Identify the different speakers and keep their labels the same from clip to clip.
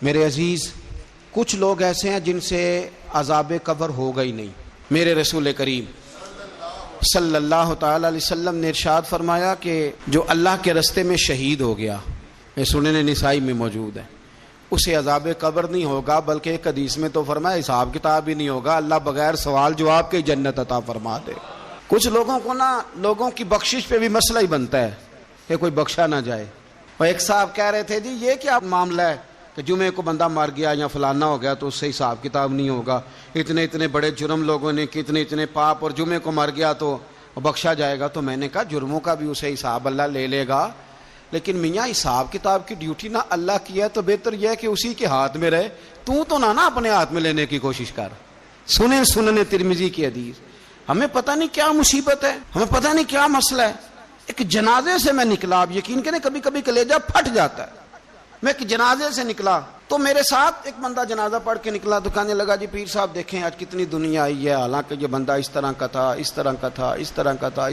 Speaker 1: میرے عزیز، کچھ لوگ ایسے ہیں جن سے عذاب قبر ہوگا ہی نہیں۔ میرے رسول کریم صلی اللہ تعالی علیہ وسلم نے ارشاد فرمایا کہ جو اللہ کے رستے میں شہید ہو گیا، یہ سنن نسائی میں موجود ہے، اسے عذاب قبر نہیں ہوگا، بلکہ ایک حدیث میں تو فرمایا حساب کتاب ہی نہیں ہوگا، اللہ بغیر سوال جواب کے جنت عطا فرما دے۔ کچھ لوگوں کو لوگوں کی بخشش پہ بھی مسئلہ ہی بنتا ہے کہ کوئی بخشا نہ جائے۔ اور ایک صاحب کہہ رہے تھے جی یہ کیا معاملہ ہے کہ جمعے کو بندہ مر گیا یا فلانا ہو گیا تو اس سے حساب کتاب نہیں ہوگا، اتنے بڑے جرم لوگوں نے اتنے پاپ، اور جمعے کو مر گیا تو بخشا جائے گا۔ تو میں نے کہا جرموں کا بھی اسے حساب اللہ لے لے گا، لیکن میاں حساب کتاب کی ڈیوٹی نہ اللہ کی ہے تو بہتر یہ ہے کہ اسی کے ہاتھ میں رہے، تو نہ اپنے ہاتھ میں لینے کی کوشش کر۔ سنن ترمذی کی حدیث۔ ہمیں پتہ نہیں کیا مصیبت ہے، ہمیں پتہ نہیں کیا مسئلہ ہے۔ ایک جنازے سے میں نکلا، آپ یقین کریں کبھی کبھی کلیجہ پھٹ جاتا ہے۔ میں ایک جنازے سے نکلا تو میرے ساتھ ایک بندہ جنازہ پڑھ کے نکلا تو کہنے لگا جی پیر صاحب دیکھیں آج کتنی دنیا آئی ہے، حالانکہ یہ بندہ اس طرح کا تھا، اس طرح کا تھا، اس طرح کا تھا۔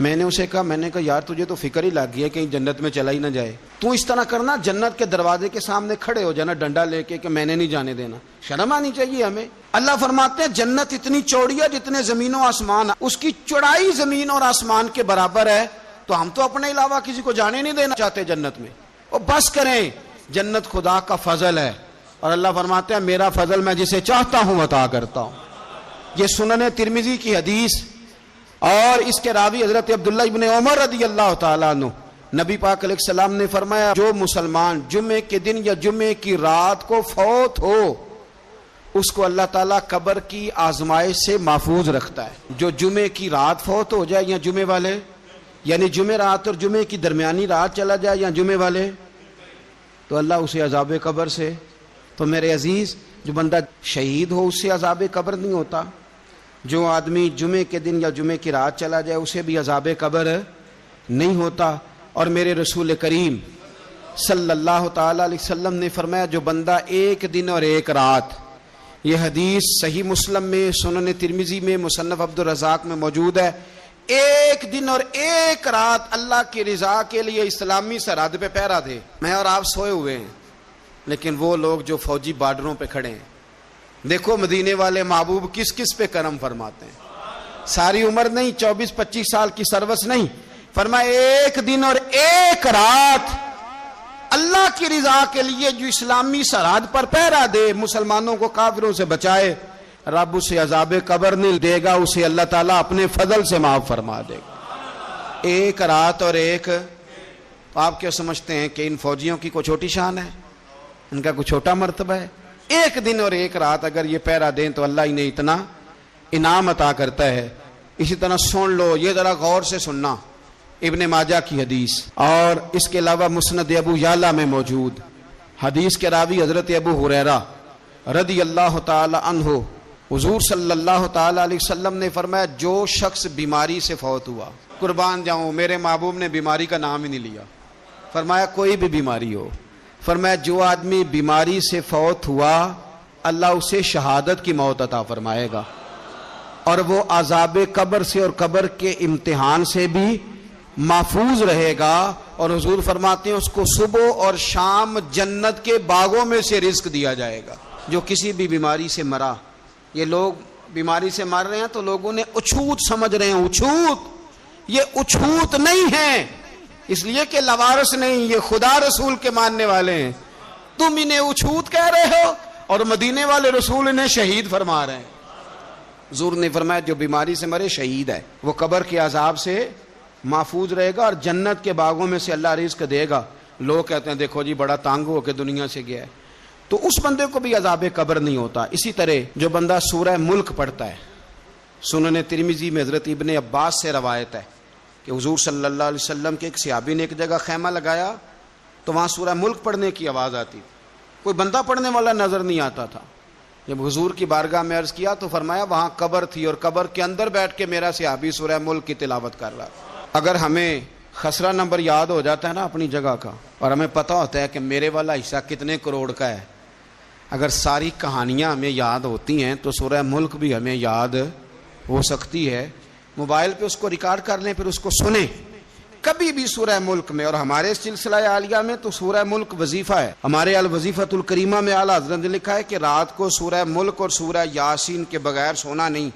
Speaker 1: میں نے اسے کہا یار تجھے تو فکر ہی لگ گئی ہے کہیں جنت میں چلا ہی نہ جائے، تو اس طرح کرنا جنت کے دروازے کے سامنے کھڑے ہو جانا ڈنڈا لے کے کہ میں نے نہیں جانے دینا۔ شرم آنی چاہیے ہمیں۔ اللہ فرماتے ہیں جنت اتنی چوڑی ہے جتنے زمین و آسمان، اس کی چوڑائی زمین اور آسمان کے برابر ہے، تو ہم تو اپنے علاوہ کسی کو جانے نہیں دینا چاہتے جنت میں۔ اور بس کریں، جنت خدا کا فضل ہے، اور اللہ فرماتے ہیں میرا فضل میں جسے چاہتا ہوں عطا کرتا ہوں۔ یہ سنن ترمذی کی حدیث، اور اس کے راوی حضرت عبداللہ ابن عمر رضی اللہ تعالیٰ عنہ، نبی پاک علیہ السلام نے فرمایا جو مسلمان جمعے کے دن یا جمعے کی رات کو فوت ہو اس کو اللہ تعالیٰ قبر کی آزمائش سے محفوظ رکھتا ہے۔ جو جمعے کی رات فوت ہو جائے یا جمعے والے، یعنی جمعے رات اور جمعے کی درمیانی رات چلا جائے یا جمعے والے، تو اللہ اسے عذاب قبر سے۔ تو میرے عزیز، جو بندہ شہید ہو اس سے عذاب قبر نہیں ہوتا، جو آدمی جمعے کے دن یا جمعے کی رات چلا جائے اسے بھی عذاب قبر نہیں ہوتا۔ اور میرے رسول کریم صلی اللہ تعالی علیہ وسلم نے فرمایا جو بندہ ایک دن اور ایک رات، یہ حدیث صحیح مسلم میں، سنن ترمذی میں، مصنف عبد الرزاق میں موجود ہے، ایک دن اور ایک رات اللہ کی رضا کے لیے اسلامی سرحد پہ پہرا دے۔ میں اور آپ سوئے ہوئے ہیں، لیکن وہ لوگ جو فوجی بارڈروں پہ کھڑے ہیں، دیکھو مدینے والے محبوب کس کس پہ کرم فرماتے ہیں۔ ساری عمر نہیں، 24-25 سال کی سروس نہیں، فرمایا ایک دن اور ایک رات اللہ کی رضا کے لیے جو اسلامی سرحد پر پہرا دے، مسلمانوں کو کافروں سے بچائے، رب اسے عذاب قبر نہیں دے گا، اسے اللہ تعالیٰ اپنے فضل سے معاف فرما دے گا۔ ایک رات اور ایک، تو آپ کیا سمجھتے ہیں کہ ان فوجیوں کی کوئی چھوٹی شان ہے، ان کا کوئی چھوٹا مرتبہ ہے؟ ایک دن اور ایک رات اگر یہ پہرا دیں تو اللہ انہیں اتنا انعام عطا کرتا ہے۔ اسی طرح سن لو، یہ ذرا غور سے سننا، ابن ماجہ کی حدیث، اور اس کے علاوہ مسند ابو یعلا میں موجود حدیث کے راوی حضرت ابو ہریرہ رضی اللہ تعالی عنہ، حضور صلی اللہ تعالی علیہ وسلم نے فرمایا جو شخص بیماری سے فوت ہوا، قربان جاؤں میرے محبوب نے بیماری کا نام ہی نہیں لیا، فرمایا کوئی بھی بیماری ہو، فرمایا جو آدمی بیماری سے فوت ہوا اللہ اسے شہادت کی موت عطا فرمائے گا، اور وہ عذاب قبر سے اور قبر کے امتحان سے بھی محفوظ رہے گا، اور حضور فرماتے ہیں اس کو صبح اور شام جنت کے باغوں میں سے رزق دیا جائے گا۔ جو کسی بھی بیماری سے مرا، یہ لوگ بیماری سے مر رہے ہیں تو لوگوں نے اچھوت سمجھ رہے ہیں، اچھوت، یہ اچھوت نہیں ہے، اس لیے کہ لوارث نہیں، یہ خدا رسول کے ماننے والے ہیں، تم انہیں اچھوت کہہ رہے ہو اور مدینے والے رسول انہیں شہید فرما رہے ہیں۔ حضور نے فرمایا جو بیماری سے مرے شہید ہے، وہ قبر کے عذاب سے محفوظ رہے گا اور جنت کے باغوں میں سے اللہ رزق دے گا۔ لوگ کہتے ہیں دیکھو جی بڑا تانگ ہو کے دنیا سے گیا ہے، تو اس بندے کو بھی عذاب قبر نہیں ہوتا۔ اسی طرح جو بندہ سورہ ملک پڑھتا ہے، سنن ترمذی میں حضرت ابن عباس سے روایت ہے کہ حضور صلی اللہ علیہ وسلم کے ایک صحابی نے ایک جگہ خیمہ لگایا تو وہاں سورہ ملک پڑھنے کی آواز آتی تھی، کوئی بندہ پڑھنے والا نظر نہیں آتا تھا۔ جب حضور کی بارگاہ میں عرض کیا تو فرمایا وہاں قبر تھی اور قبر کے اندر بیٹھ کے میرا صحابی سورہ ملک کی تلاوت کر رہا۔ اگر ہمیں خسرہ نمبر یاد ہو جاتا ہے نا اپنی جگہ کا، اور ہمیں پتہ ہوتا ہے کہ میرے والا حصہ کتنے کروڑ کا ہے، اگر ساری کہانیاں ہمیں یاد ہوتی ہیں تو سورہ ملک بھی ہمیں یاد ہو سکتی ہے۔ موبائل پہ اس کو ریکارڈ کر لیں، پھر اس کو سنیں، کبھی بھی سورہ ملک میں، اور ہمارے سلسلہ عالیہ میں تو سورہ ملک وظیفہ ہے، ہمارے الوظیفۃ الکریمہ میں اعلیٰ حضرت نے لکھا ہے کہ رات کو سورہ ملک اور سورہ یاسین کے بغیر سونا نہیں۔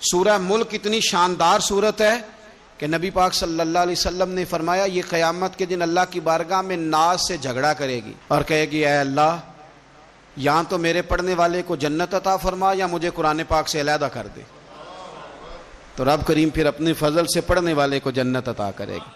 Speaker 1: سورہ ملک اتنی شاندار سورت ہے کہ نبی پاک صلی اللہ علیہ وسلم نے فرمایا یہ قیامت کے دن اللہ کی بارگاہ میں ناز سے جھگڑا کرے گی اور کہے گی اے اللہ یہاں تو میرے پڑھنے والے کو جنت عطا فرما یا مجھے قرآن پاک سے علیحدہ کر دے، تو رب کریم پھر اپنے فضل سے پڑھنے والے کو جنت عطا کرے گا۔